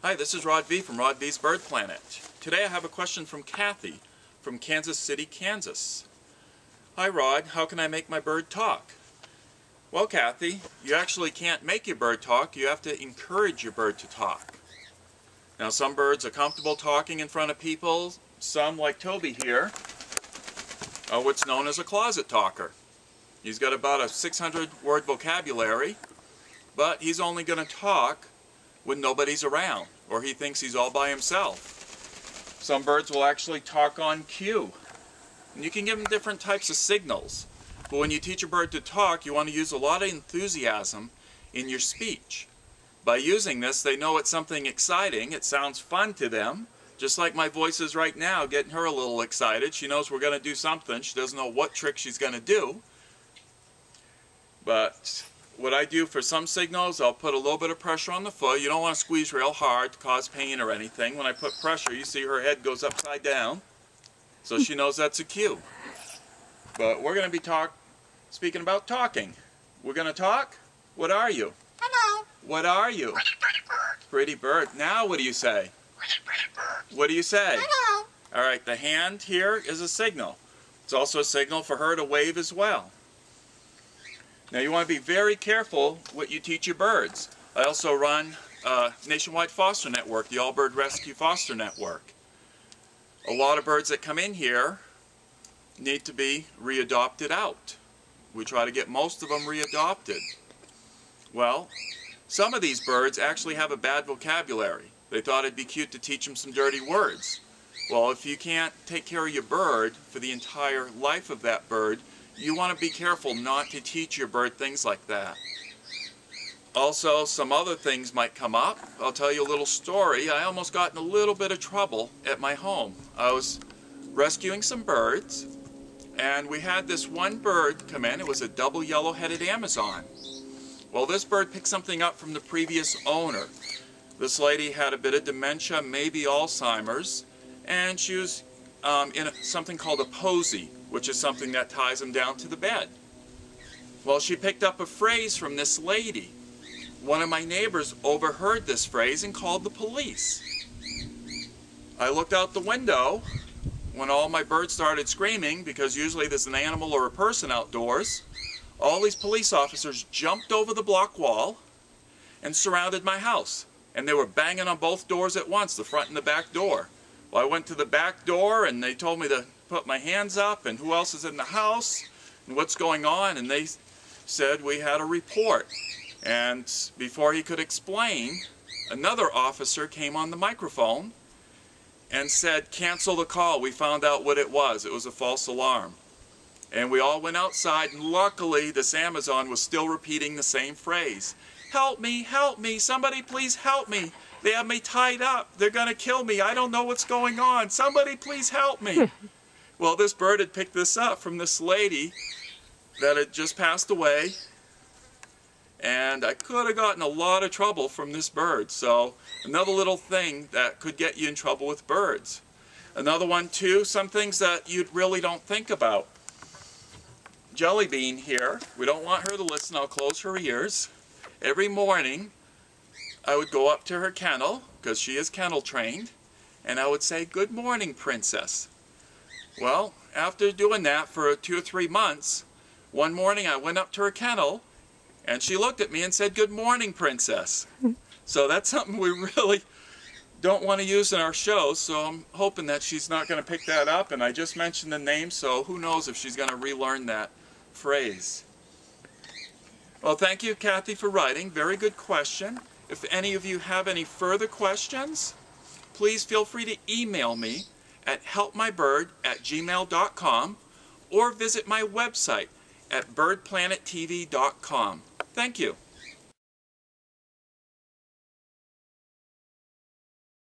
Hi, this is Rod V from Rod V's Bird Planet. Today I have a question from Kathy from Kansas City, Kansas. Hi Rod, how can I make my bird talk? Well Kathy, you actually can't make your bird talk, you have to encourage your bird to talk. Now some birds are comfortable talking in front of people, some like Toby here are what's known as a closet talker. He's got about a 600 word vocabulary, but he's only going to talk when nobody's around, or he thinks he's all by himself. Some birds will actually talk on cue. And you can give them different types of signals. But when you teach a bird to talk, you want to use a lot of enthusiasm in your speech. By using this, they know it's something exciting, it sounds fun to them, just like my voice is right now, getting her a little excited. She knows we're going to do something. She doesn't know what trick she's going to do. But what I do for some signals, I'll put a little bit of pressure on the foot. You don't want to squeeze real hard to cause pain or anything. When I put pressure, you see her head goes upside down. So she knows that's a cue. But we're going to be speaking about talking. We're going to talk? What are you? Hello. What are you? Pretty bird. Pretty bird. Now what do you say? Pretty bird. What do you say? Hello. All right, the hand here is a signal. It's also a signal for her to wave as well. Now you want to be very careful what you teach your birds. I also run a nationwide foster network, the All Bird Rescue Foster Network. A lot of birds that come in here need to be readopted out. We try to get most of them readopted. Well, some of these birds actually have a bad vocabulary. They thought it'd be cute to teach them some dirty words. Well, if you can't take care of your bird for the entire life of that bird, you want to be careful not to teach your bird things like that. Also, some other things might come up. I'll tell you a little story. I almost got in a little bit of trouble at my home. I was rescuing some birds, and we had this one bird come in. It was a double yellow-headed Amazon. Well, this bird picked something up from the previous owner. This lady had a bit of dementia, maybe Alzheimer's, and she was in something called a posy, which is something that ties them down to the bed. Well, she picked up a phrase from this lady. One of my neighbors overheard this phrase and called the police. I looked out the window when all my birds started screaming, because usually there's an animal or a person outdoors. All these police officers jumped over the block wall and surrounded my house. And they were banging on both doors at once, the front and the back door. Well, I went to the back door and they told me to put my hands up and who else is in the house and what's going on, and they said we had a report. And before he could explain, another officer came on the microphone and said, cancel the call, we found out what it was. It was a false alarm. And we all went outside, and luckily this Amazon was still repeating the same phrase. Help me, somebody please help me. They have me tied up, they're gonna kill me, I don't know what's going on, somebody please help me. Well, this bird had picked this up from this lady that had just passed away, and I could have gotten a lot of trouble from this bird. So another little thing that could get you in trouble with birds. Another one too, some things that you really don't think about. Jelly Bean here, we don't want her to listen, I'll close her ears. Every morning I would go up to her kennel, because she is kennel trained, and I would say, good morning, princess. Well, after doing that for 2 or 3 months, one morning I went up to her kennel and she looked at me and said, good morning, princess. So that's something we really don't want to use in our shows, so I'm hoping that she's not going to pick that up, and I just mentioned the name, so who knows if she's going to relearn that phrase. Well, thank you, Kathy, for writing. Very good question. If any of you have any further questions, please feel free to email me at helpmybird@gmail.com or visit my website at birdplanettv.com. Thank you.